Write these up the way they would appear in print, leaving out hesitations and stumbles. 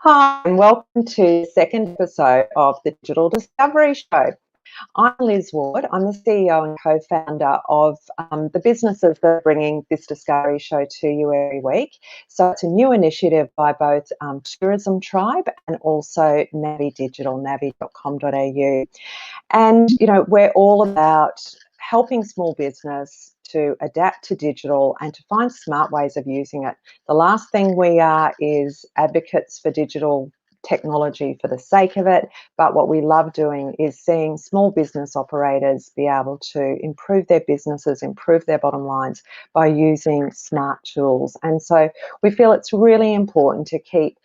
Hi, and welcome to the second episode of the Digital Discovery Show. I'm Liz Ward. I'm the CEO and co-founder of the businesses that are bringing this Discovery Show to you every week. So it's a new initiative by both Tourism Tribe and also Navi Digital, navi.com.au. And, we're all about helping small business to adapt to digital and to find smart ways of using it. The last thing we are is advocates for digital technology for the sake of it, but what we love doing is seeing small business operators be able to improve their businesses, improve their bottom lines by using smart tools. And so we feel it's really important to keep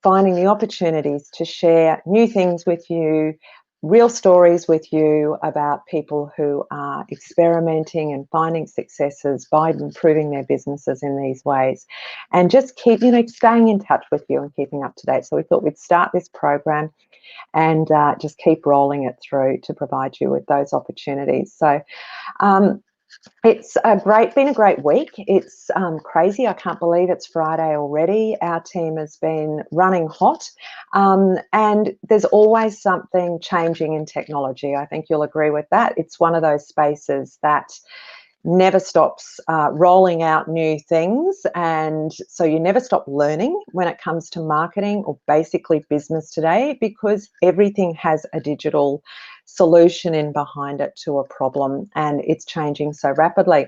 finding the opportunities to share new things with you, real stories with you about people who are experimenting and finding successes by improving their businesses in these ways, and just keep, staying in touch with you and keeping up to date. So we thought we'd start this program and just keep rolling it through to provide you with those opportunities. So it's been a great week. It's crazy. I can't believe it's Friday already. Our team has been running hot, and there's always something changing in technology. I think you'll agree with that. It's one of those spaces that never stops rolling out new things, and so you never stop learning when it comes to marketing or basically business today, because everything has a digital solution in behind it to a problem, and it's changing so rapidly.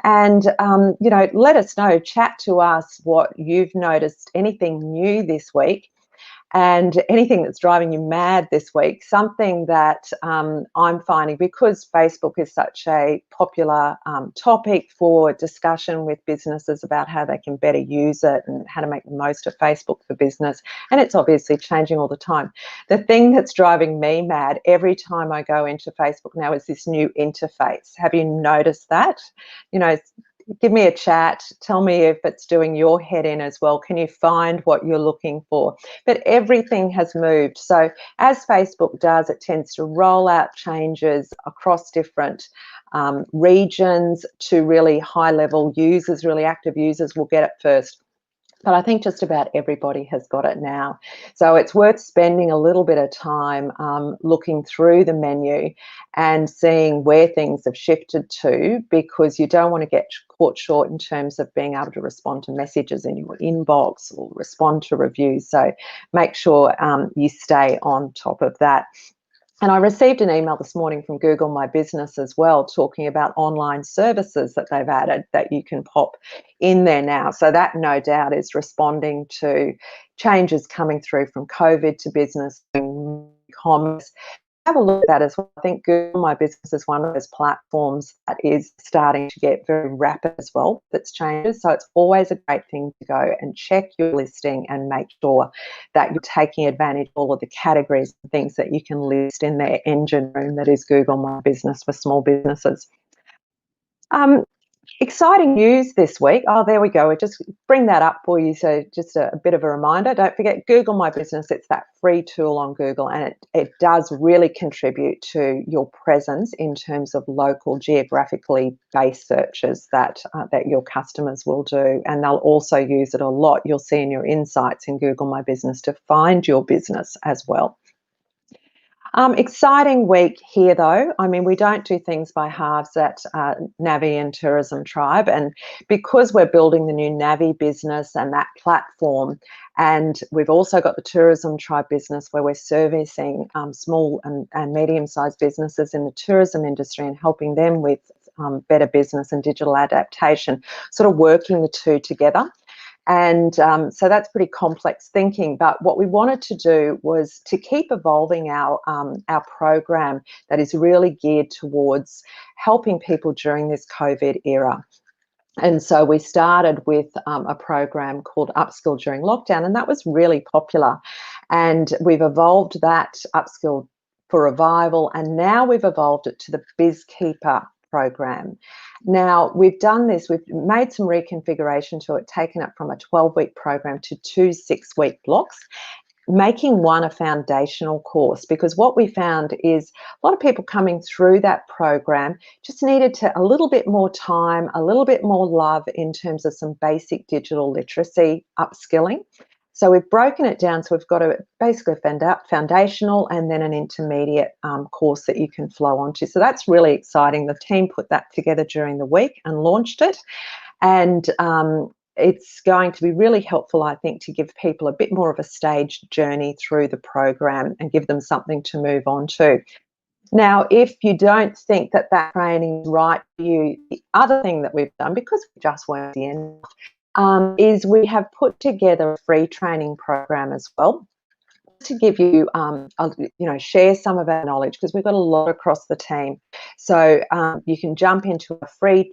And let us know, chat to us what you've noticed, anything new this week, and anything that's driving you mad this week. Something that I'm finding, because Facebook is such a popular topic for discussion with businesses about how they can better use it and how to make the most of Facebook for business, and it's obviously changing all the time. The thing that's driving me mad every time I go into Facebook now is this new interface. Have you noticed that? Give me a chat. Tell me if it's doing your head in as well. Can you find what you're looking for? But everything has moved. So as Facebook does, it tends to roll out changes across different regions to really high-level users, really active users will get it first. But I think just about everybody has got it now. So it's worth spending a little bit of time looking through the menu and seeing where things have shifted to, because you don't want to get caught short in terms of being able to respond to messages in your inbox or respond to reviews. So make sure you stay on top of that. And I received an email this morning from Google My Business as well, talking about online services that they've added that you can pop in there now. So that no doubt is responding to changes coming through from COVID to business and e-commerce. Have a look at that as well. I think Google My Business is one of those platforms that is starting to get very rapid as well, that's changes. So it's always a great thing to go and check your listing and make sure that you're taking advantage of all of the categories and things that you can list in their engine room that is Google My Business for small businesses. Exciting news this week. Oh, there we go. We just bring that up for you. So just a bit of a reminder, don't forget Google My Business. It's that free tool on Google, and it does really contribute to your presence in terms of local, geographically based searches that your customers will do. And they'll also use it a lot. You'll see in your insights in Google My Business to find your business as well. Exciting week here, though. I mean, we don't do things by halves at Navi and Tourism Tribe, and because we're building the new Navi business and that platform, and we've also got the Tourism Tribe business where we're servicing small and medium-sized businesses in the tourism industry and helping them with better business and digital adaptation, sort of working the two together. And so that's pretty complex thinking. But what we wanted to do was to keep evolving our program that is really geared towards helping people during this COVID era. And so we started with a program called Upskill during lockdown, and that was really popular. And we've evolved that Upskill for Revival, and now we've evolved it to the BizKeeper program. Now, we've done this, we've made some reconfiguration to it, taken it from a 12-week program to 2 6-week blocks, making one a foundational course, because what we found is a lot of people coming through that program just needed a little bit more time, a little bit more love in terms of some basic digital literacy upskilling. So we've broken it down. So we've got basically a foundational and then an intermediate course that you can flow onto. So that's really exciting. The team put that together during the week and launched it. And it's going to be really helpful, I think, to give people a bit more of a staged journey through the program and give them something to move on to. Now, if you don't think that training is right for you, the other thing that we've done, because we just weren't the end, is we have put together a free training program as well to give you, share some of our knowledge, because we've got a lot across the team. So you can jump into a free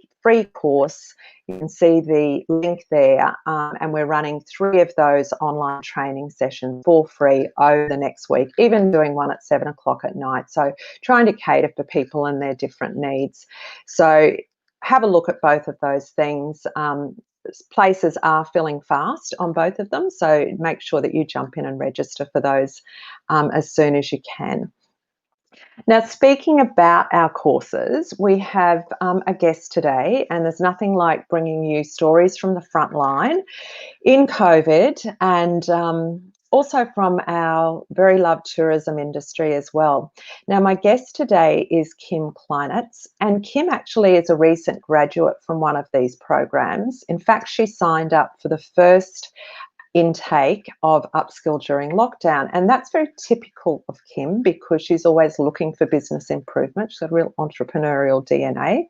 course. You can see the link there, and we're running 3 of those online training sessions for free over the next week, even doing one at 7 o'clock at night. So trying to cater for people and their different needs. So have a look at both of those things. Places are filling fast on both of them, so make sure that you jump in and register for those as soon as you can. Now, speaking about our courses, we have a guest today, and there's nothing like bringing you stories from the front line in COVID, and also from our very loved tourism industry as well. Now, my guest today is Kim Kleinitz, and Kim actually is a recent graduate from one of these programs. In fact, she signed up for the first intake of Upskill during lockdown, and that's very typical of Kim because she's always looking for business improvement. She's got a real entrepreneurial DNA.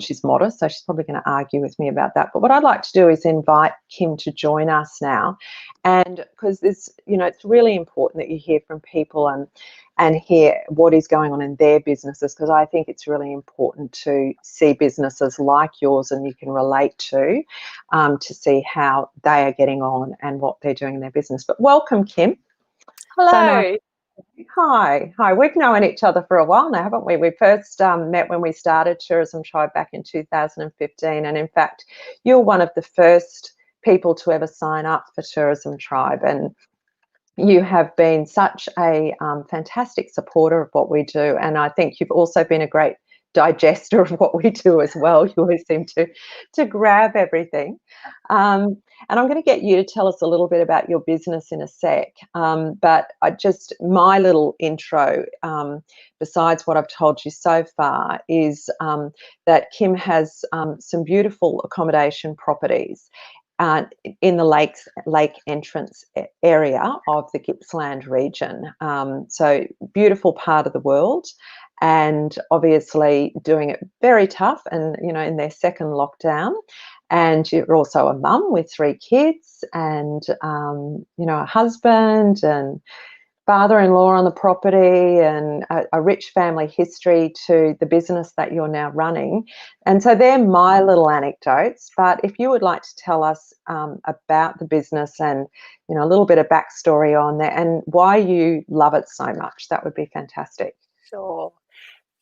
She's modest, so she's probably going to argue with me about that. But what I'd like to do is invite Kim to join us now, and because it's really important that you hear from people and hear what is going on in their businesses, because I think it's really important to see businesses like yours and you can relate to see how they are getting on and what they're doing in their business. But welcome, Kim. Hello. So nice. Hi. We've known each other for a while now, haven't we? We first met when we started Tourism Tribe back in 2015, and in fact, you're one of the first people to ever sign up for Tourism Tribe, and you have been such a fantastic supporter of what we do, and I think you've also been a great digester of what we do as well. You always seem to grab everything. And I'm going to get you to tell us a little bit about your business in a sec. But my little intro, besides what I've told you so far, is that Kim has some beautiful accommodation properties in the lake entrance area of the Gippsland region. So beautiful part of the world, and obviously doing it very tough and, in their second lockdown. And you're also a mum with 3 kids and, a husband and father-in-law on the property, and a rich family history to the business that you're now running. And so they're my little anecdotes, but if you would like to tell us about the business and, a little bit of backstory on there and why you love it so much, that would be fantastic. Sure.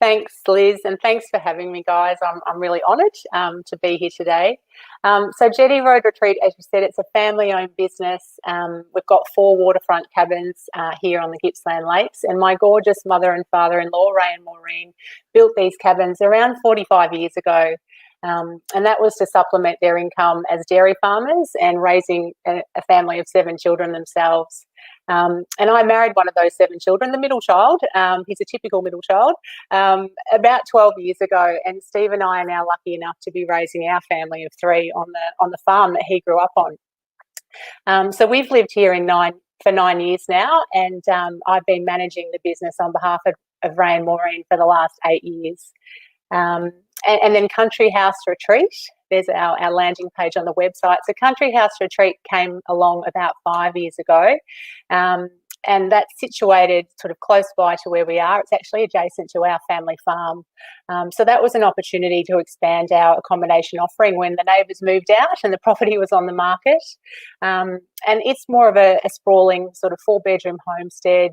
Thanks, Liz, and thanks for having me, guys. I'm really honoured to be here today. So Jetty Road Retreat, as you said, it's a family-owned business. We've got 4 waterfront cabins here on the Gippsland Lakes, and my gorgeous mother and father-in-law, Ray and Maureen, built these cabins around 45 years ago. And that was to supplement their income as dairy farmers and raising a family of 7 children themselves. And I married one of those 7 children, the middle child. He's a typical middle child, about 12 years ago. And Steve and I are now lucky enough to be raising our family of 3 on the farm that he grew up on. So we've lived here for 9 years now, and I've been managing the business on behalf of Ray and Maureen for the last 8 years. And then Country House Retreat, there's our landing page on the website. So Country House Retreat came along about 5 years ago, and that's situated sort of close by to where we are. It's actually adjacent to our family farm. So that was an opportunity to expand our accommodation offering when the neighbours moved out and the property was on the market. And it's more of a sprawling sort of 4-bedroom homestead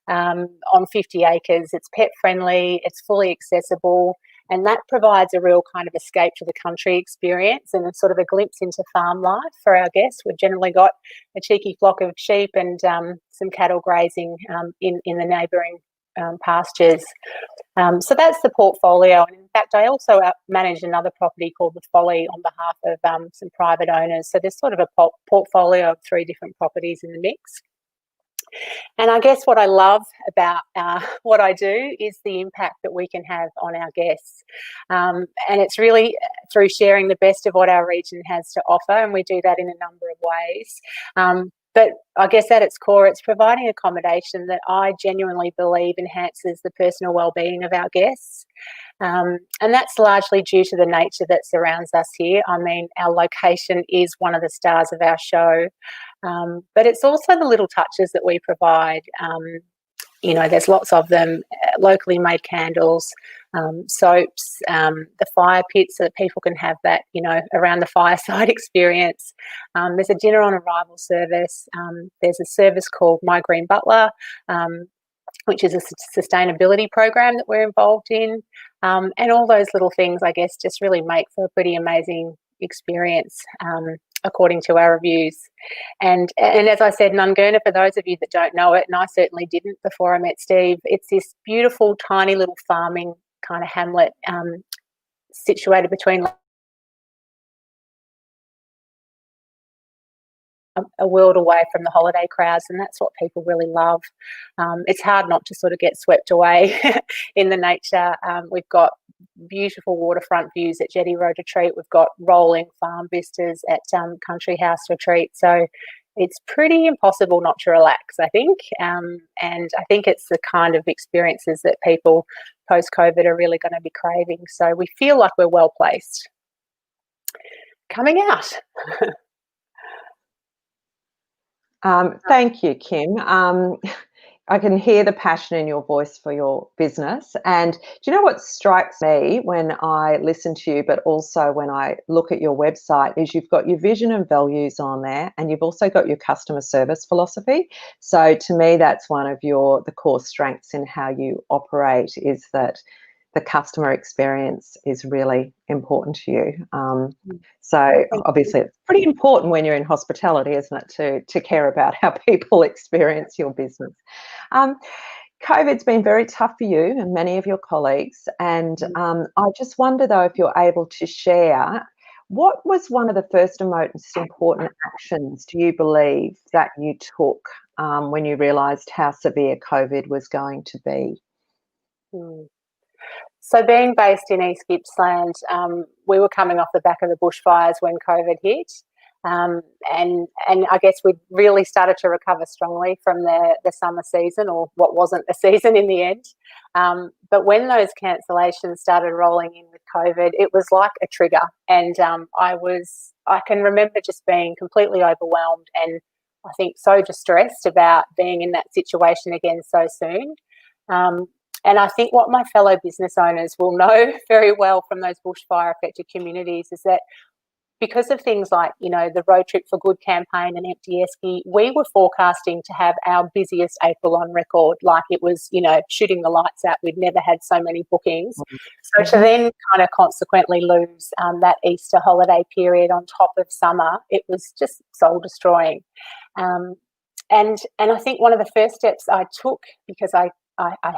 on 50 acres. It's pet friendly, it's fully accessible, and that provides a real kind of escape to the country experience and a sort of a glimpse into farm life for our guests. We've generally got a cheeky flock of sheep and some cattle grazing in the neighbouring pastures. So that's the portfolio. And in fact, I also manage another property called The Folly on behalf of some private owners. So there's sort of a portfolio of 3 different properties in the mix. And I guess what I love about what I do is the impact that we can have on our guests. And it's really through sharing the best of what our region has to offer, and we do that in a number of ways. But I guess at its core, it's providing accommodation that I genuinely believe enhances the personal well-being of our guests. And that's largely due to the nature that surrounds us here. I mean, our location is one of the stars of our show, but it's also the little touches that we provide. There's lots of them, locally made candles, soaps, the fire pits so that people can have that, around the fireside experience. There's a dinner on arrival service. There's a service called My Green Butler, which is a sustainability program that we're involved in. And all those little things, I guess, just really make for a pretty amazing experience, according to our reviews. And as I said, Nungurna, for those of you that don't know it, and I certainly didn't before I met Steve, it's this beautiful, tiny little farming kind of hamlet situated between a world away from the holiday crowds, and that's what people really love. It's hard not to sort of get swept away in the nature. We've got beautiful waterfront views at Jetty Road Retreat. We've got rolling farm vistas at Country House Retreat. So it's pretty impossible not to relax, I think. And I think it's the kind of experiences that people post-COVID are really going to be craving. So we feel like we're well placed. Coming out. Thank you, Kim. I can hear the passion in your voice for your business. And do you know what strikes me when I listen to you, but also when I look at your website, is you've got your vision and values on there, and you've also got your customer service philosophy. So to me, that's one of the core strengths in how you operate, is that the customer experience is really important to you. So obviously it's pretty important when you're in hospitality, isn't it, to care about how people experience your business. COVID's been very tough for you and many of your colleagues. And I just wonder, though, if you're able to share, what was one of the first and most important actions, do you believe, that you took when you realised how severe COVID was going to be? So being based in East Gippsland, we were coming off the back of the bushfires when COVID hit. And I guess we really started to recover strongly from the summer season, or what wasn't a season in the end. But when those cancellations started rolling in with COVID, it was like a trigger. And I can remember just being completely overwhelmed and I think so distressed about being in that situation again so soon. And I think what my fellow business owners will know very well from those bushfire affected communities is that because of things like, the Road Trip for Good campaign and Empty Esky, we were forecasting to have our busiest April on record. Like it was, shooting the lights out. We'd never had so many bookings. So to then kind of consequently lose that Easter holiday period on top of summer, it was just soul destroying. And I think one of the first steps I took, because I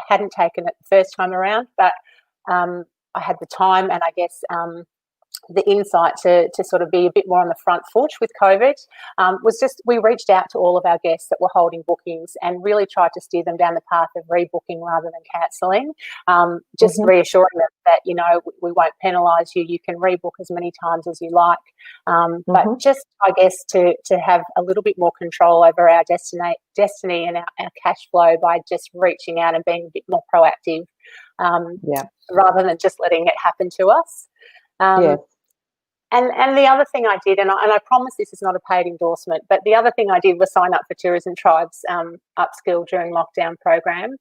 hadn't taken it the first time around, but I had the time and I guess the insight to sort of be a bit more on the front foot with COVID, was just we reached out to all of our guests that were holding bookings and really tried to steer them down the path of rebooking rather than cancelling, just reassuring them that, we won't penalise you, you can rebook as many times as you like, but just, I guess, to have a little bit more control over our destiny and our cash flow by just reaching out and being a bit more proactive, rather than just letting it happen to us. And the other thing I did, and I promise this is not a paid endorsement, but the other thing I did was sign up for Tourism Tribe's Upskill during lockdown program.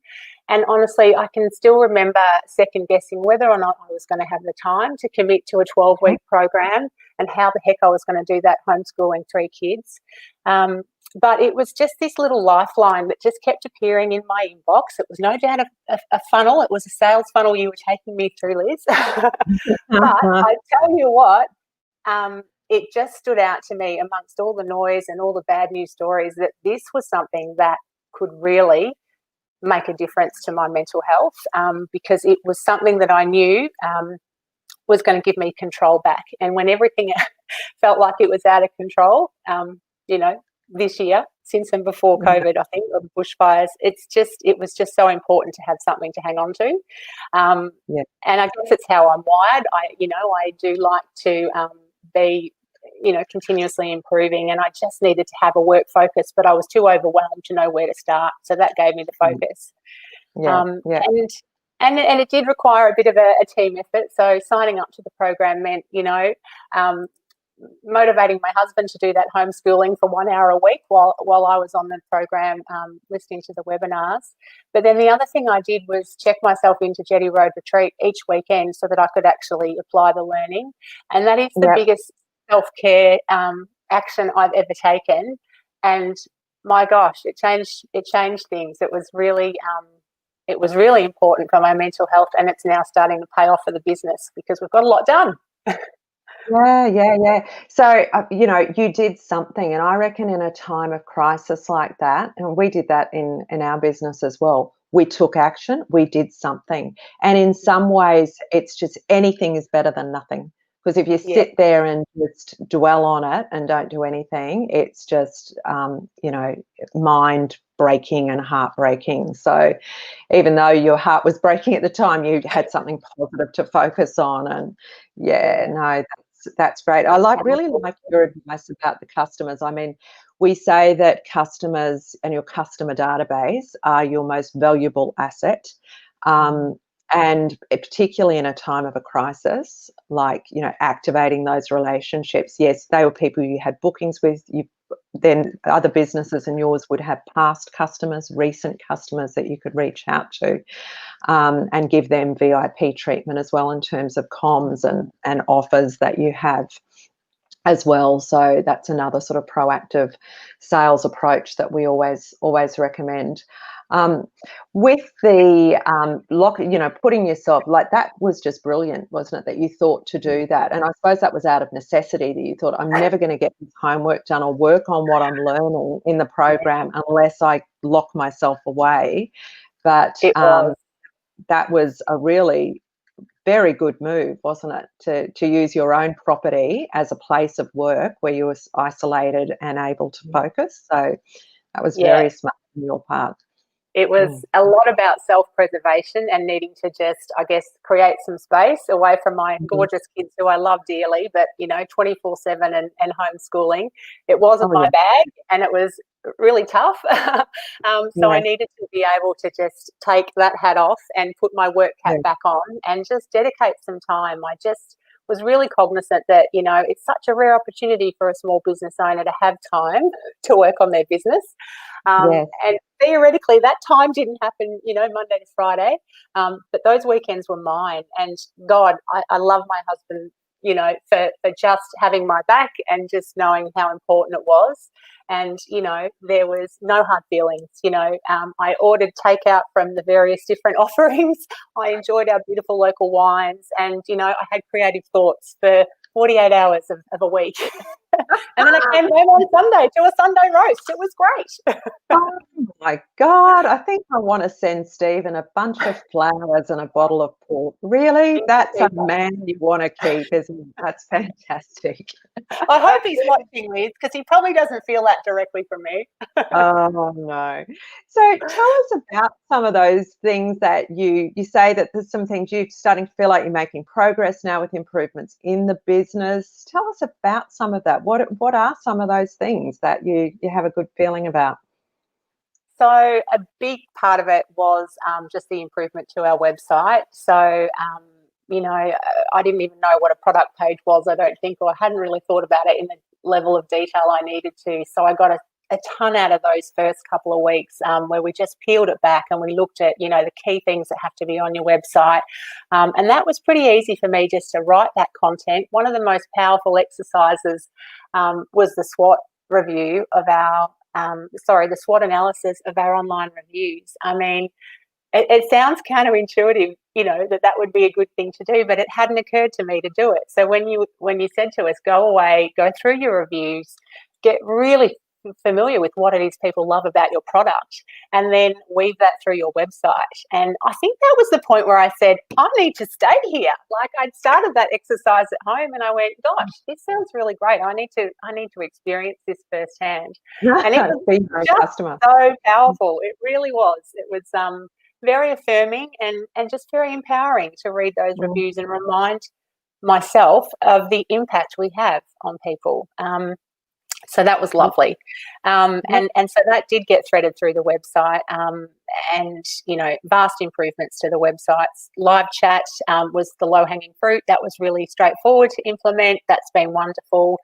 And honestly, I can still remember second guessing whether or not I was going to have the time to commit to a 12-week program and how the heck I was going to do that homeschooling 3 kids. But it was just this little lifeline that just kept appearing in my inbox. It was no doubt a funnel. It was a sales funnel you were taking me through, Liz. But I tell you what, it just stood out to me amongst all the noise and all the bad news stories that this was something that could really make a difference to my mental health, because it was something that I knew was going to give me control back. And when everything felt like it was out of control, this year, since and before COVID, I think, or the bushfires, it was just so important to have something to hang on to. And I guess it's how I'm wired. I do like to be, continuously improving, and I just needed to have a work focus, but I was too overwhelmed to know where to start. So that gave me the focus. And it did require a bit of a team effort. So signing up to the program meant, motivating my husband to do that homeschooling for 1 hour a week while I was on the program, listening to the webinars. But then the other thing I did was check myself into Jetty Road Retreat each weekend so that I could actually apply the learning. And that is the biggest self-care action I've ever taken. And my gosh, it changed things. It was really important for my mental health, and it's now starting to pay off for the business because we've got a lot done. Yeah. So, you did something, and I reckon in a time of crisis like that, and we did that in our business as well, we took action, we did something. And in some ways, it's just anything is better than nothing. Because if you sit there and just dwell on it and don't do anything, it's just, mind breaking and heartbreaking. So even though your heart was breaking at the time, you had something positive to focus on. And that's great. I really like your advice about the customers. I mean, we say that customers and your customer database are your most valuable asset. And particularly in a time of a crisis, like, activating those relationships. Yes, they were people you had bookings with. Then other businesses and yours would have past customers, recent customers that you could reach out to, and give them VIP treatment as well in terms of comms and offers that you have as well. So that's another sort of proactive sales approach that we always recommend. With the putting yourself, like, that was just brilliant, wasn't it, that you thought to do that? And I suppose that was out of necessity, that you thought, I'm never going to get this homework done or work on what I'm learning in the program unless I lock myself away. But that was a really very good move, wasn't it, to use your own property as a place of work where you were isolated and able to focus. So that was very smart on your part. It was a lot about self-preservation and needing to just, I guess, create some space away from my gorgeous kids who I love dearly, but, 24/7 and homeschooling. It wasn't my bag, and it was really tough. So I needed to be able to just take that hat off and put my work cap back on and just dedicate some time. I just was really cognizant that, it's such a rare opportunity for a small business owner to have time to work on their business. And theoretically, that time didn't happen, Monday to Friday, but those weekends were mine. And God, I love my husband, for just having my back and just knowing how important it was. And, there was no hard feelings. I ordered takeout from the various different offerings. I enjoyed our beautiful local wines, and, I had creative thoughts for 48 hours of a week. And then I came home on Sunday to a Sunday roast. It was great. Oh my God, I think I want to send Stephen a bunch of flowers and a bottle of port. Really? That's a man you want to keep, isn't it? That's fantastic. I hope he's watching, Liz, because he probably doesn't feel that directly from me. Oh, no. So tell us about some of those things that you say that there's some things you're starting to feel like you're making progress now with improvements in the business. Tell us about some of that. What are some of those things that you have a good feeling about? So a big part of it was just the improvement to our website. So, I didn't even know what a product page was, I don't think, or I hadn't really thought about it in the level of detail I needed to. So I got a ton out of those first couple of weeks, where we just peeled it back and we looked at, the key things that have to be on your website. And that was pretty easy for me just to write that content. One of the most powerful exercises was the SWOT review of the SWOT analysis of our online reviews. I mean, it sounds counterintuitive, that would be a good thing to do, but it hadn't occurred to me to do it. So when you said to us, go away, go through your reviews, get really familiar with what it is people love about your product, and then weave that through your website. And I think that was the point where I said, I need to stay here. Like, I'd started that exercise at home and I went, gosh, this sounds really great. I need to experience this firsthand. And it was just so powerful. It really was. It was very affirming and just very empowering to read those reviews and remind myself of the impact we have on people. So that was lovely. And so that did get threaded through the website, and, you know, vast improvements to the websites. Live chat was the low-hanging fruit. That was really straightforward to implement. That's been wonderful.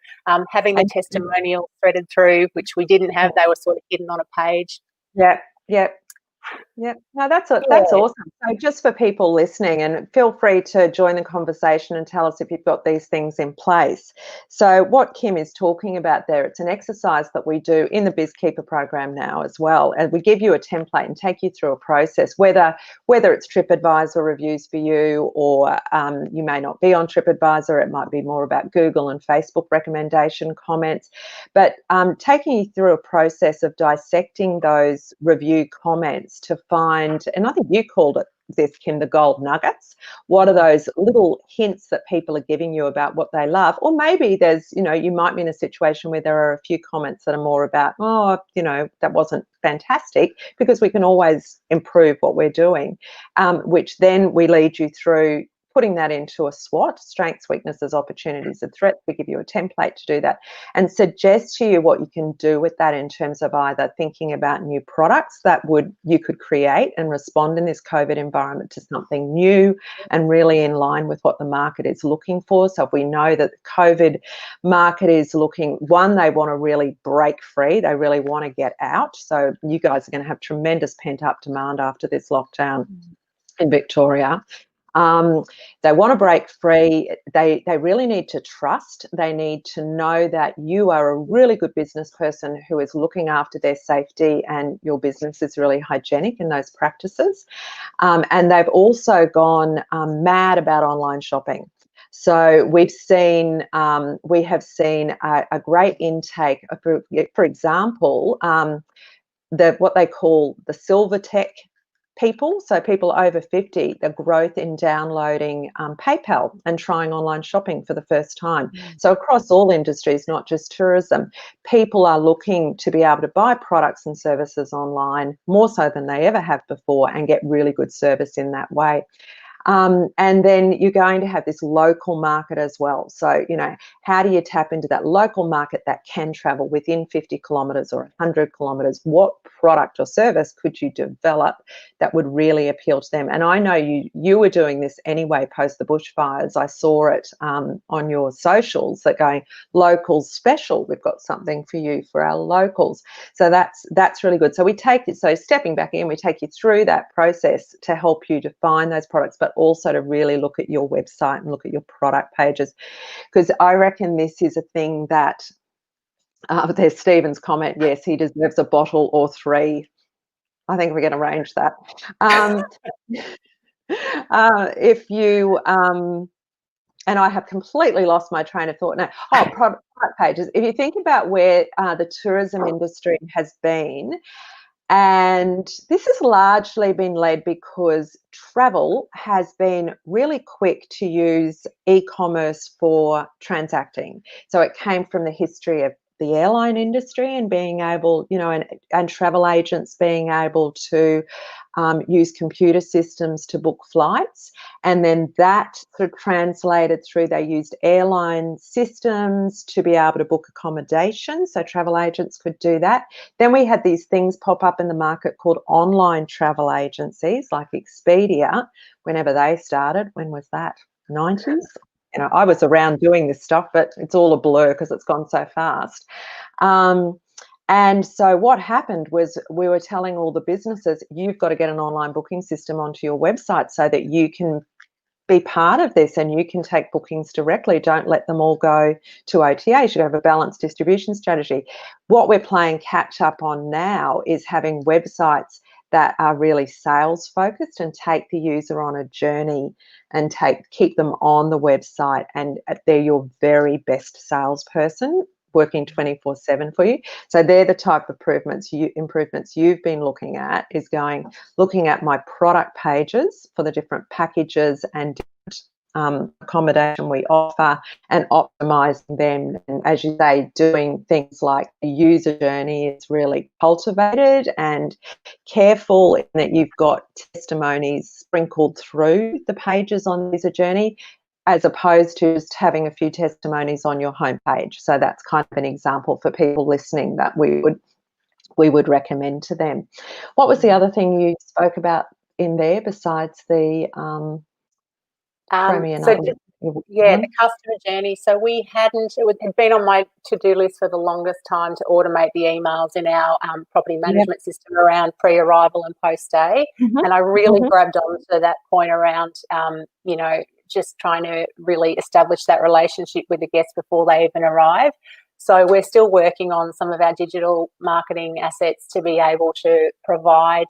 Having the testimonials threaded through, which we didn't have, they were sort of hidden on a page. Yeah, no, that's awesome. So just for people listening, and feel free to join the conversation and tell us if you've got these things in place. So what Kim is talking about there, it's an exercise that we do in the BizKeeper program now as well. And we give you a template and take you through a process, whether it's TripAdvisor reviews for you, or you may not be on TripAdvisor. It might be more about Google and Facebook recommendation comments. But taking you through a process of dissecting those review comments to find, and I think you called it this, Kim, the gold nuggets. What are those little hints that people are giving you about what they love? Or maybe there's, you know, you might be in a situation where there are a few comments that are more about, oh, you know, that wasn't fantastic, because we can always improve what we're doing, which then we lead you through putting that into a SWOT, strengths, weaknesses, opportunities, and threats. We give you a template to do that and suggest to you what you can do with that in terms of either thinking about new products that you could create and respond in this COVID environment to something new and really in line with what the market is looking for. So if we know that the COVID market is looking, one, they want to really break free. They really want to get out. So you guys are going to have tremendous pent-up demand after this lockdown in Victoria. They want to break free. They really need to trust. They need to know that you are a really good business person who is looking after their safety, and your business is really hygienic in those practices. And they've also gone mad about online shopping. So we have seen a great intake. For example, what they call the silver tech people, so people over 50, the growth in downloading PayPal and trying online shopping for the first time. So across all industries, not just tourism, people are looking to be able to buy products and services online more so than they ever have before and get really good service in that way. And then you're going to have this local market as well. So, you know, how do you tap into that local market that can travel within 50 kilometres or 100 kilometres? What product or service could you develop that would really appeal to them? And I know you were doing this anyway post the bushfires. I saw it on your socials that going, locals special. We've got something for you for our locals. So that's really good. So stepping back in, we take you through that process to help you define those products, but also to really look at your website and look at your product pages, because I reckon this is a thing that there's Stephen's comment, yes, he deserves a bottle or three. I think we can arrange that. If you and I have completely lost my train of thought now. Product pages. If you think about where the tourism industry has been, and this has largely been led because travel has been really quick to use e-commerce for transacting. So it came from the history of the airline industry and being able, you know, and travel agents being able to use computer systems to book flights. And then that sort of translated through, they used airline systems to be able to book accommodation. So travel agents could do that. Then we had these things pop up in the market called online travel agencies like Expedia, whenever they started. When was that? 90s? You know, I was around doing this stuff, but it's all a blur because it's gone so fast. And so what happened was we were telling all the businesses, you've got to get an online booking system onto your website so that you can be part of this and you can take bookings directly. Don't let them all go to OTAs. You have a balanced distribution strategy. What we're playing catch up on now is having websites that are really sales focused and take the user on a journey and keep them on the website, and they're your very best salesperson working 24/7 for you. So they're the type of improvements you've been looking at, is looking at my product pages for the different packages and different accommodation we offer, and optimizing them. And as you say, doing things like the user journey is really cultivated and careful in that you've got testimonies sprinkled through the pages on user journey, as opposed to just having a few testimonies on your homepage. So that's kind of an example for people listening that we would recommend to them. What was the other thing you spoke about in there besides the the customer journey. So we hadn't, it had been on my to-do list for the longest time to automate the emails in our property management system around pre-arrival and post-stay. And I really grabbed onto that point around, you know, just trying to really establish that relationship with the guests before they even arrive. So we're still working on some of our digital marketing assets to be able to provide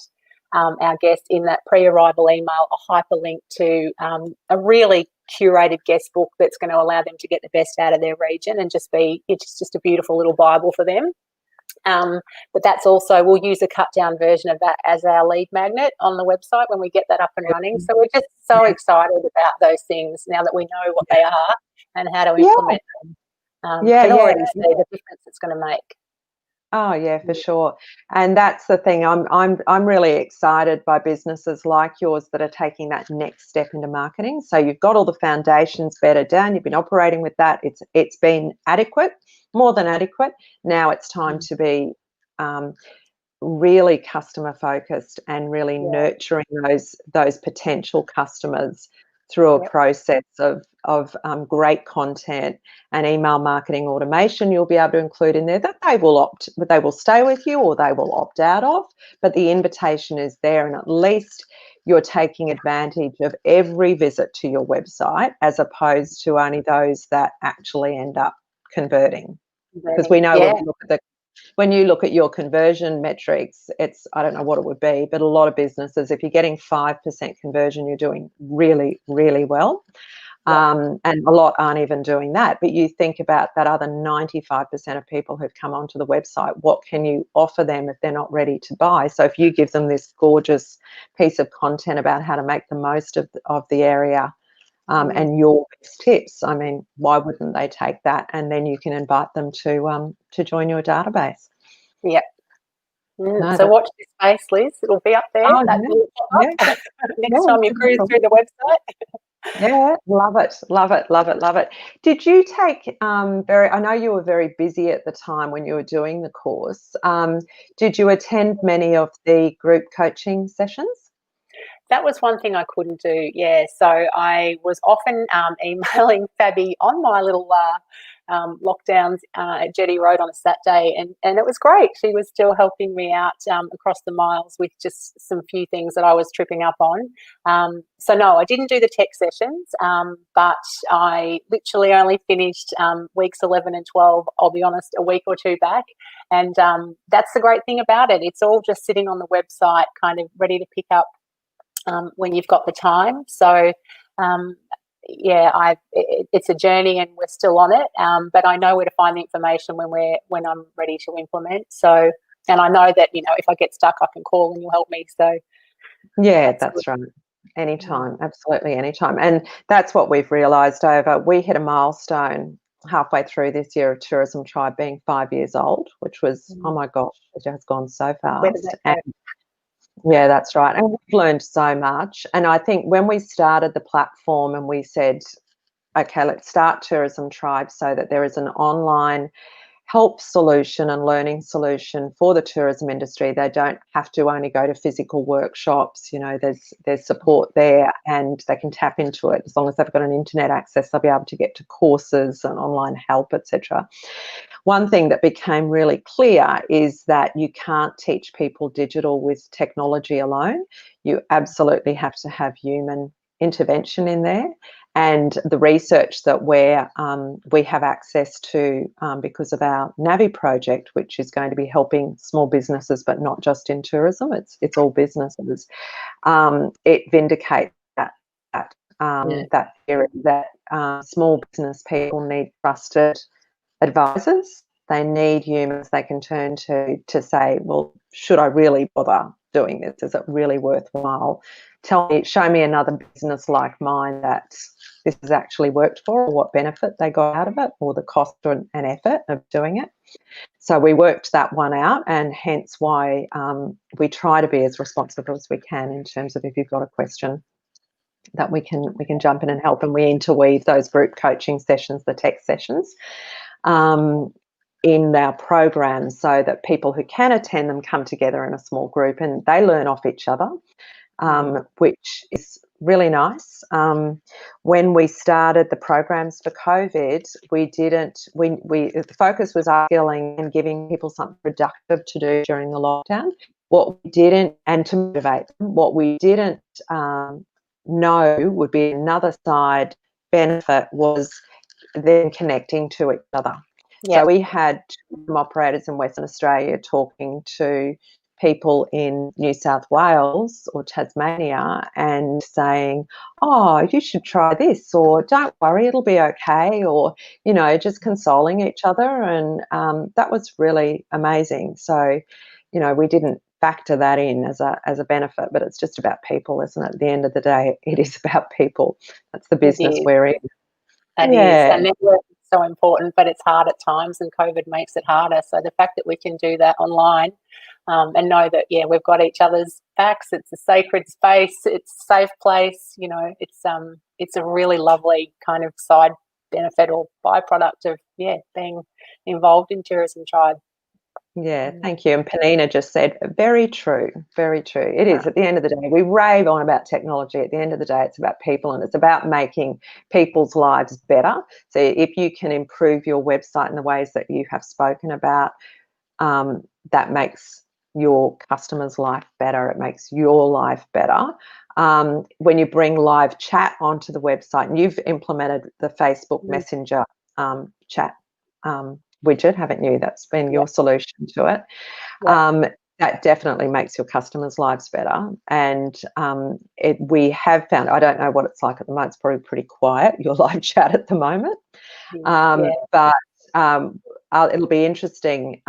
our guests in that pre-arrival email a hyperlink to a really curated guest book that's going to allow them to get the best out of their region, and it's just a beautiful little Bible for them. But that's also, we'll use a cut down version of that as our lead magnet on the website when we get that up and running. So we're just so excited about those things now that we know what they are and how to implement them. Can already see the difference it's going to make. Oh yeah, for sure. And that's the thing. I'm really excited by businesses like yours that are taking that next step into marketing. So you've got all the foundations bedded down. You've been operating with that. It's been adequate, more than adequate. Now it's time to be really customer focused and really nurturing those potential customers through a process of great content and email marketing automation you'll be able to include in there that they will stay with you or they will opt out of, but the invitation is there, and at least you're taking advantage of every visit to your website as opposed to only those that actually end up converting. Because we know when you look at your conversion metrics, I don't know what it would be, but a lot of businesses, if you're getting 5% conversion, you're doing really, really well. And a lot aren't even doing that. But you think about that other 95% of people who've come onto the website, what can you offer them if they're not ready to buy? So if you give them this gorgeous piece of content about how to make the most of the area, and your best tips, I mean, why wouldn't they take that? And then you can invite them to join your database. Yep. So watch this space, Liz. It'll be up there. Next time you cruise through the website. Yeah, love it, love it, love it, love it. Did you take I know you were very busy at the time when you were doing the course. Did you attend many of the group coaching sessions? That was one thing I couldn't do, So I was often emailing Fabi on my little lockdowns at Jetty Road on a Saturday, and it was great. She was still helping me out across the miles with just some few things that I was tripping up on. So no, I didn't do the tech sessions, but I literally only finished weeks 11 and 12, I'll be honest, a week or two back. And that's the great thing about it. It's all just sitting on the website, kind of ready to pick up when you've got the time. So it's a journey and we're still on it, but I know where to find the information when I'm ready to implement. So, and I know that, you know, if I get stuck I can call and you'll help me. So that's right. Anytime, absolutely anytime. And that's what we've realised we hit a milestone halfway through this year of Tourism Tribe being 5 years old, which was oh my gosh, it has gone so fast. Yeah, that's right. And we've learned so much. And I think when we started the platform and we said, okay, let's start Tourism Tribe so that there is an online help solution and learning solution for the tourism industry. They don't have to only go to physical workshops. You know, there's support there and they can tap into it. As long as they've got an internet access, they'll be able to get to courses and online help, etc. One thing that became really clear is that you can't teach people digital with technology alone. You absolutely have to have human intervention in there. And the research that we have access to because of our Navi project, which is going to be helping small businesses, but not just in tourism, it's all businesses. It vindicates that theory that small business people need trusted advisors They need humans they can turn to say, well, should I really bother doing this? Is it really worthwhile? Show me another business like mine that this has actually worked for, or what benefit they got out of it, or the cost and effort of doing it. So we worked that one out, and hence why we try to be as responsible as we can in terms of if you've got a question that we can jump in and help, and we interweave those group coaching sessions, the tech sessions, in our programs so that people who can attend them come together in a small group and they learn off each other, which is really nice. When we started the programs for COVID, the focus was upskilling and giving people something productive to do during the lockdown. And to motivate them, what we didn't know would be another side benefit was them connecting to each other. So we had some operators in Western Australia talking to people in New South Wales or Tasmania and saying, oh, you should try this, or don't worry, it'll be okay, or, just consoling each other. And that was really amazing. So, we didn't factor that in as a benefit, but it's just about people, isn't it? At the end of the day, it is about people. That's the business we're in. It is. And network is so important, but it's hard at times, and COVID makes it harder. So the fact that we can do that online and know that, we've got each other's backs, it's a sacred space, it's a safe place, it's a really lovely kind of side benefit or byproduct of, being involved in Tourism Tribe. Yeah, thank you. And Panina just said, very true, very true. It is. At the end of the day, we rave on about technology. At the end of the day, it's about people, and it's about making people's lives better. So if you can improve your website in the ways that you have spoken about, that makes your customer's life better. It makes your life better. When you bring live chat onto the website, and you've implemented the Facebook Messenger chat widget, haven't you? That's been your solution to it. That definitely makes your customers' lives better. And we have found, I don't know what it's like at the moment, it's probably pretty quiet, your live chat at the moment. But it'll be interesting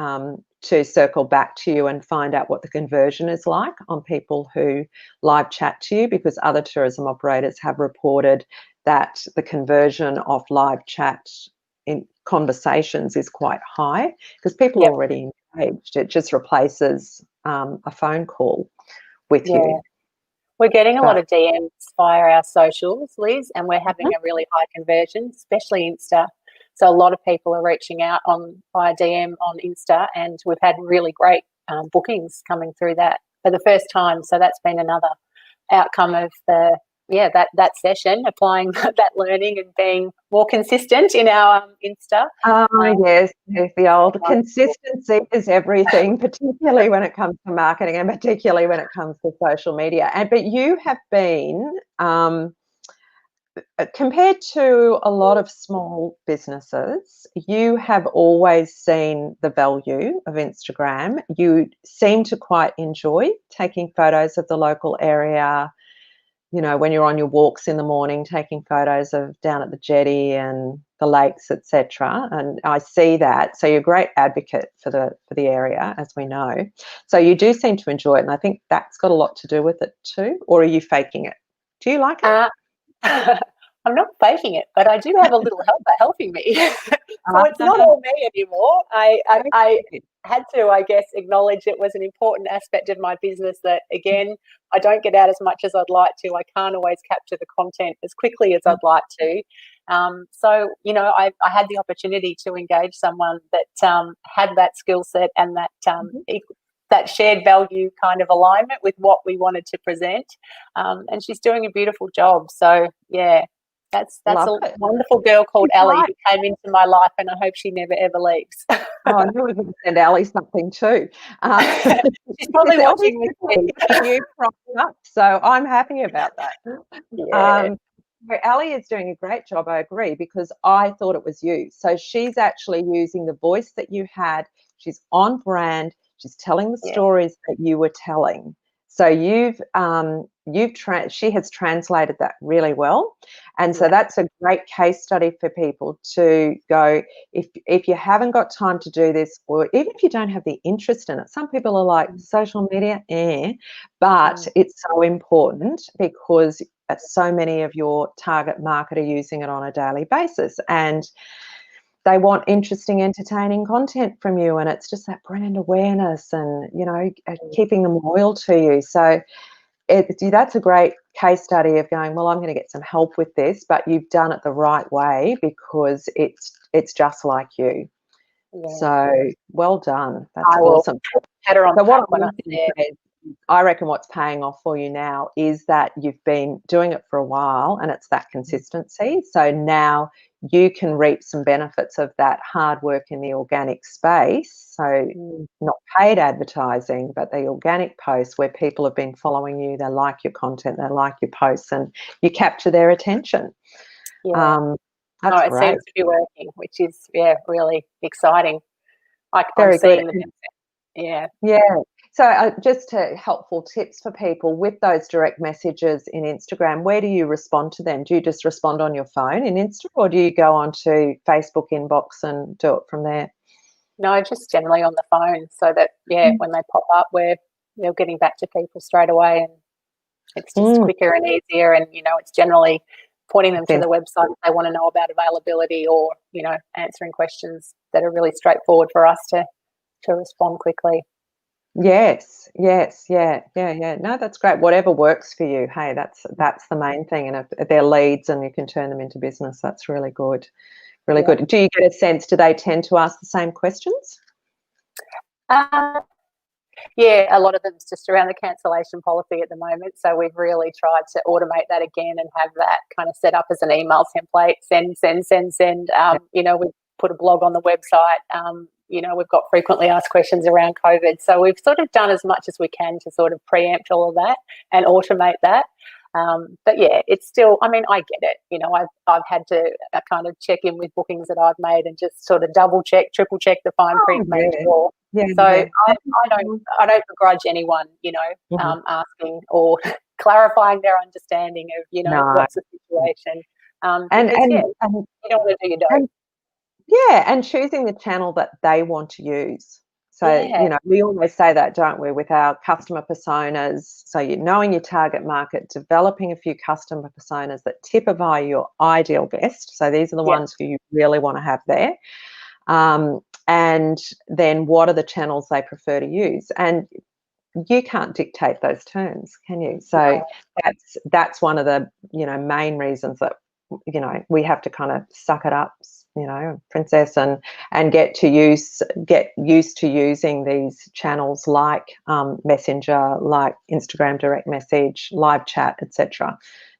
to circle back to you and find out what the conversion is like on people who live chat to you, because other tourism operators have reported that the conversion of live chat in conversations is quite high because people are already engaged. It just replaces a phone call with you. We're getting a lot of DMs via our socials, Liz, and we're having a really high conversion, especially Insta. So a lot of people are reaching out via DM on Insta, and we've had really great bookings coming through that for the first time. So that's been another outcome of that session, applying that learning and being more consistent in our Insta. Yes, the old consistency is everything, particularly when it comes to marketing and particularly when it comes to social media. But you have been, compared to a lot of small businesses, you have always seen the value of Instagram. You seem to quite enjoy taking photos of the local area, when you're on your walks in the morning, taking photos of down at the jetty and the lakes, etc. And I see that. So you're a great advocate for the area, as we know. So you do seem to enjoy it, and I think that's got a lot to do with it too. Or are you faking it? Do you like it? I'm not faking it, but I do have a little helper helping me. So it's not all me anymore. I had to, I guess, acknowledge it was an important aspect of my business that, again, I don't get out as much as I'd like to. I can't always capture the content as quickly as I'd like to. So, I had the opportunity to engage someone that had that skill set and that shared value kind of alignment with what we wanted to present. And she's doing a beautiful job. So, that's a wonderful girl called Ellie who came into my life, and I hope she never ever leaves. I knew we could send Ellie something too. She's probably watching me. You propped up, so I'm happy about that. Ellie is doing a great job, I agree, because I thought it was you. So she's actually using the voice that you had. She's on brand. She's telling the stories that you were telling. So she has translated that really well, and so that's a great case study for people to go. If you haven't got time to do this, or even if you don't have the interest in it, some people are like social media, but it's so important because so many of your target market are using it on a daily basis, and they want interesting, entertaining content from you, and it's just that brand awareness and, you know, keeping them loyal to you. So that's a great case study of going, well, I'm going to get some help with this, but you've done it the right way because it's just like you. Yeah. So well done. That's awesome. Pat her on the back when I'm there. I reckon what's paying off for you now is that you've been doing it for a while, and it's that consistency. So now you can reap some benefits of that hard work in the organic space. So not paid advertising, but the organic posts where people have been following you, they like your content, they like your posts, and you capture their attention. Yeah. That's it seems to be working, which is, really exciting. Very good. Yeah. So just helpful tips for people with those direct messages in Instagram, where do you respond to them? Do you just respond on your phone in Insta, or do you go onto Facebook inbox and do it from there? No, just generally on the phone, so that, when they pop up, they're getting back to people straight away, and it's just quicker and easier, and, you know, it's generally pointing them to the website if they want to know about availability, or, you know, answering questions that are really straightforward for us to respond quickly. Yes. Yeah. No, that's great. Whatever works for you. Hey, that's the main thing. And if they're leads and you can turn them into business, that's really good. Really good. Do you get a sense, do they tend to ask the same questions? Yeah, a lot of them is just around the cancellation policy at the moment. So we've really tried to automate that again and have that kind of set up as an email template. Send. You know, we put a blog on the website. You know, we've got frequently asked questions around COVID. So we've sort of done as much as we can to sort of preempt all of that and automate that. But yeah, it's still, I mean, I get it. You know, I've had to kind of check in with bookings that I've made and just sort of double check, triple check the fine print, make sure. So I don't begrudge anyone, you know, asking or clarifying their understanding of, you know, what's the situation. And you don't want to do your don't. And choosing the channel that they want to use. So, you know, we always say that, don't we, with our customer personas. So you're knowing your target market, developing a few customer personas that typify your ideal guest. So these are the ones who you really want to have there. And then what are the channels they prefer to use? And you can't dictate those terms, can you? So that's one of the, you know, main reasons that, you know, we have to kind of suck it up, you know, princess, and get used to using these channels like Messenger, like Instagram direct message, live chat, etc.,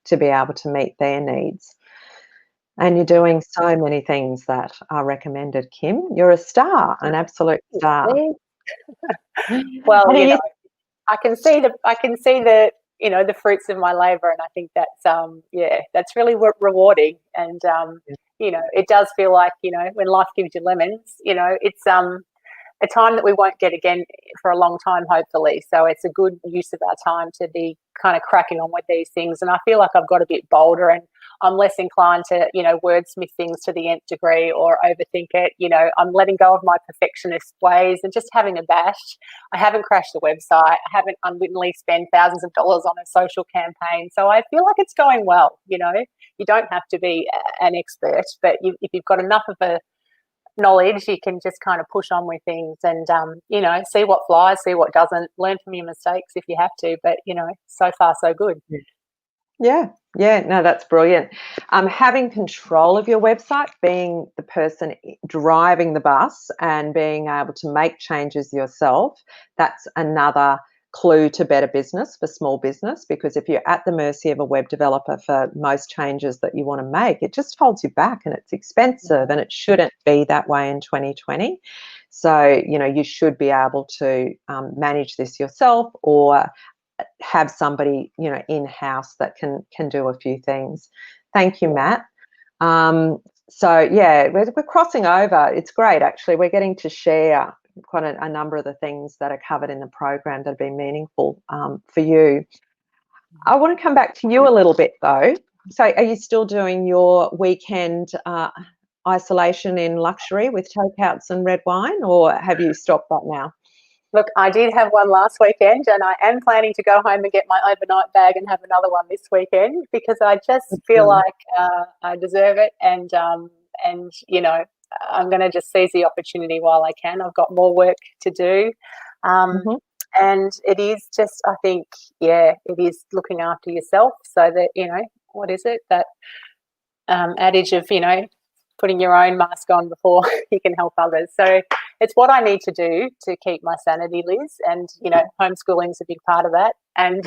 to be able to meet their needs. And you're doing so many things that are recommended, Kim. You're a star, an absolute star. Well, you know, I can see the you know, the fruits of my labor, and I think that's that's really rewarding. And you know, it does feel like, you know, when life gives you lemons, you know, it's a time that we won't get again for a long time, hopefully. So it's a good use of our time to be kind of cracking on with these things. And I feel like I've got a bit bolder, and I'm less inclined to, you know, wordsmith things to the nth degree or overthink it. You know, I'm letting go of my perfectionist ways and just having a bash. I haven't crashed the website. I haven't unwittingly spent thousands of dollars on a social campaign. So I feel like it's going well. You know, you don't have to be an expert, but if you've got enough of a knowledge, you can just kind of push on with things and you know, see what flies, see what doesn't, learn from your mistakes if you have to. But, you know, so far so good. No, that's brilliant. Having control of your website, being the person driving the bus and being able to make changes yourself, that's another clue to better business for small business, because if you're at the mercy of a web developer for most changes that you want to make, it just holds you back, and it's expensive, and it shouldn't be that way in 2020. So, you know, you should be able to manage this yourself, or have somebody, you know, in-house that can do a few things. Thank you, Matt. So yeah, we're crossing over. It's great, actually. We're getting to share quite a number of the things that are covered in the program that have been meaningful for you. I want to come back to you a little bit though. So are you still doing your weekend isolation in luxury with takeouts and red wine, or have you stopped that now? Look, I did have one last weekend, and I am planning to go home and get my overnight bag and have another one this weekend, because I just feel like I deserve it, and you know, I'm going to just seize the opportunity while I can. I've got more work to do, and it is just, I think, it is looking after yourself, so that, you know, what is it, that adage of, you know, putting your own mask on before you can help others. So it's what I need to do to keep my sanity, Liz, and, you know, homeschooling is a big part of that. And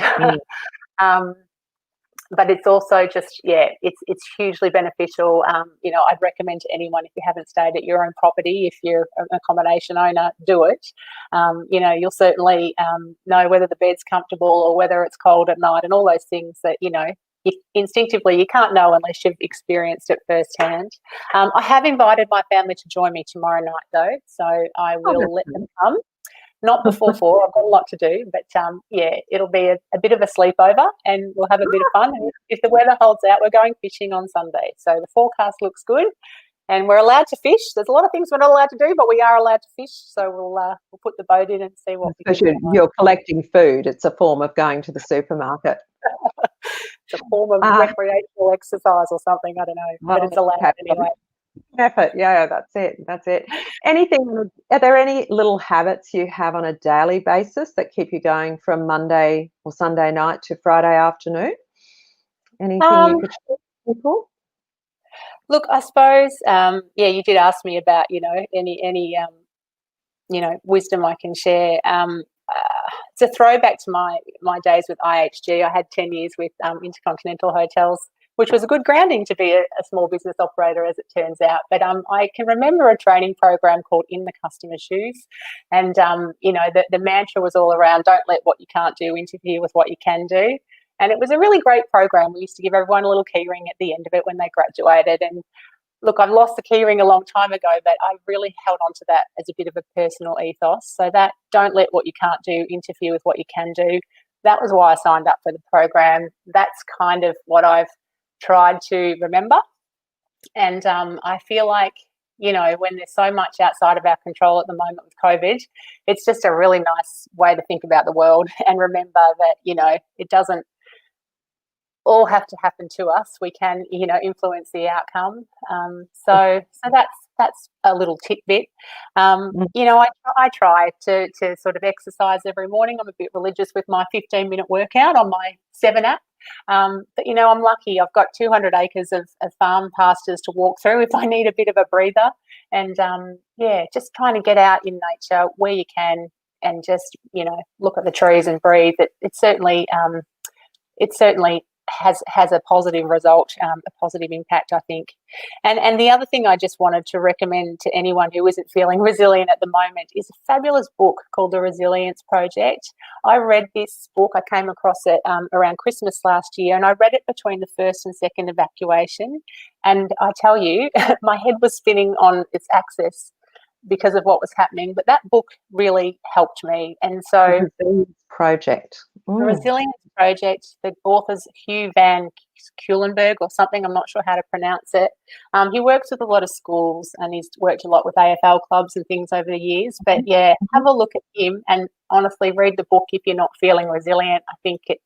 but it's also just, it's hugely beneficial. You know, I'd recommend to anyone, if you haven't stayed at your own property, if you're an accommodation owner, do it. You know, you'll certainly know whether the bed's comfortable or whether it's cold at night, and all those things that, you know, instinctively you can't know unless you've experienced it firsthand. I have invited my family to join me tomorrow night though, so I will let them come. Not before 4, I've got a lot to do, but it'll be a bit of a sleepover, and we'll have a bit of fun. And if the weather holds out, we're going fishing on Sunday, so the forecast looks good, and we're allowed to fish. There's a lot of things we're not allowed to do, but we are allowed to fish, so we'll put the boat in and see what we can do. You're collecting food. It's a form of going to the supermarket. It's a form of recreational exercise or something, I don't know, but it's allowed anyway. Effort, that's it. Are there any little habits you have on a daily basis that keep you going from Monday or Sunday night to Friday afternoon? Anything you could share with people? Look, I suppose, you did ask me about, you know, any you know, wisdom I can share. It's a throwback to my days with IHG. I had 10 years with Intercontinental Hotels, which was a good grounding to be a small business operator, as it turns out. But I can remember a training program called In the Customer's Shoes. And, you know, the mantra was all around, don't let what you can't do interfere with what you can do. And it was a really great program. We used to give everyone a little key ring at the end of it when they graduated. And look, I've lost the key ring a long time ago, but I really held on to that as a bit of a personal ethos. So that don't let what you can't do interfere with what you can do. That was why I signed up for the program. That's kind of what I've tried to remember. And I feel like, you know, when there's so much outside of our control at the moment with COVID, it's just a really nice way to think about the world and remember that, you know, it doesn't all have to happen to us. We can, you know, influence the outcome. So that's a little tidbit. You know, I try to sort of exercise every morning. I'm a bit religious with my 15-minute workout on my 7 app. But, you know, I'm lucky. I've got 200 acres of farm pastures to walk through if I need a bit of a breather. And, just trying to get out in nature where you can and just, you know, look at the trees and breathe. It certainly has a positive result, a positive impact, I think. And the other thing I just wanted to recommend to anyone who isn't feeling resilient at the moment is a fabulous book called The Resilience Project. I read this book, I came across it around Christmas last year, and I read it between the first and second evacuation. And I tell you, my head was spinning on its axis because of what was happening, but that book really helped me. And so The Resilience Project, the author's Hugh Van Cuylenburg or something, I'm not sure how to pronounce it. He works with a lot of schools and he's worked a lot with AFL clubs and things over the years. But have a look at him and honestly read the book if you're not feeling resilient. I think it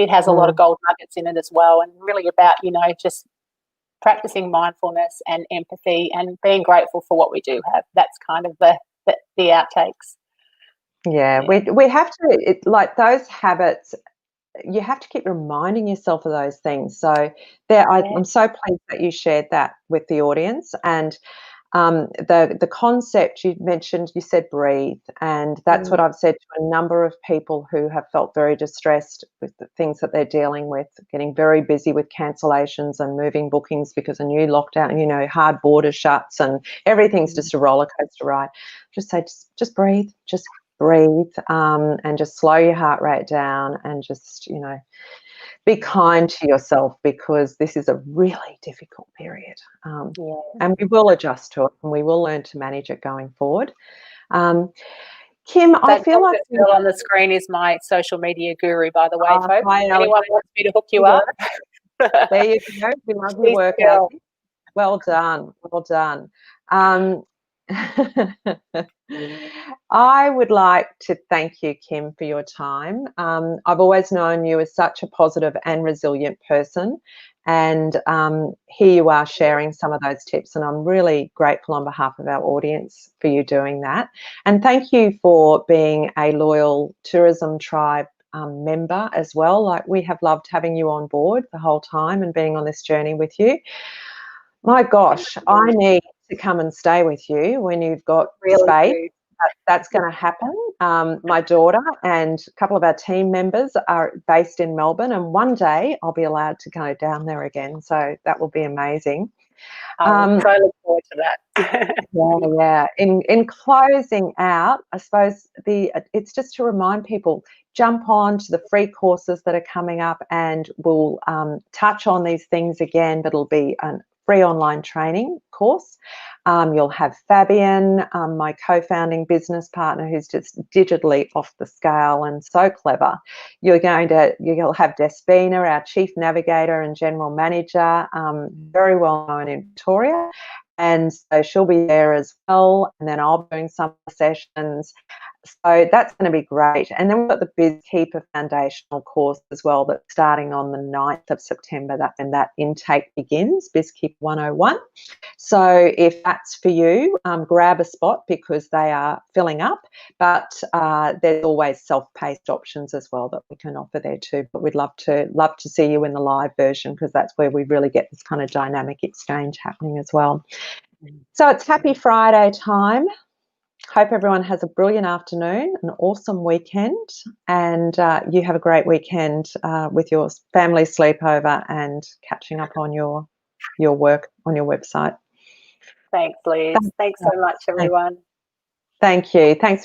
has a lot of gold nuggets in it as well, and really about, you know, just practicing mindfulness and empathy and being grateful for what we do have. That's kind of the outtakes. Yeah, we have to, like those habits, you have to keep reminding yourself of those things. So I'm so pleased that you shared that with the audience. And the concept you mentioned, you said breathe, and that's what I've said to a number of people who have felt very distressed with the things that they're dealing with, getting very busy with cancellations and moving bookings because a new lockdown, you know, hard border shuts and everything's just a roller coaster ride. Just say, just breathe, and just slow your heart rate down and just, you know, be kind to yourself, because this is a really difficult period. And we will adjust to it and we will learn to manage it going forward. Kim, I feel like girl on the screen is my social media guru, by the way, folks. If anyone wants me to hook you up. There you go. We love your work. Well done. Well done. I would like to thank you, Kim, for your time. I've always known you as such a positive and resilient person, and here you are sharing some of those tips, and I'm really grateful on behalf of our audience for you doing that. And thank you for being a loyal Tourism Tribe member as well. Like, we have loved having you on board the whole time and being on this journey with you. My gosh, I need to come and stay with you when you've got space. That's going to happen. My daughter and a couple of our team members are based in Melbourne, and one day I'll be allowed to go down there again. So that will be amazing. I look forward to that. Yeah. In closing out, I suppose it's just to remind people, jump on to the free courses that are coming up, and we'll touch on these things again, but it'll be a free online training course. You'll have Fabian, my co-founding business partner, who's just digitally off the scale and so clever. You'll have Despina, our chief navigator and general manager, very well known in Victoria. And so she'll be there as well. And then I'll be doing some sessions. So that's going to be great. And then we've got the BizKeeper foundational course as well, that's starting on the 9th of September, when that intake begins, BizKeeper 101. So if that's for you, grab a spot, because they are filling up. But there's always self-paced options as well that we can offer there too. But we'd love to see you in the live version, because that's where we really get this kind of dynamic exchange happening as well. So it's Happy Friday time. Hope everyone has a brilliant afternoon, an awesome weekend, and you have a great weekend with your family sleepover and catching up on your work on your website. Thanks, Liz. Thanks so much, everyone. Thank you. Thanks.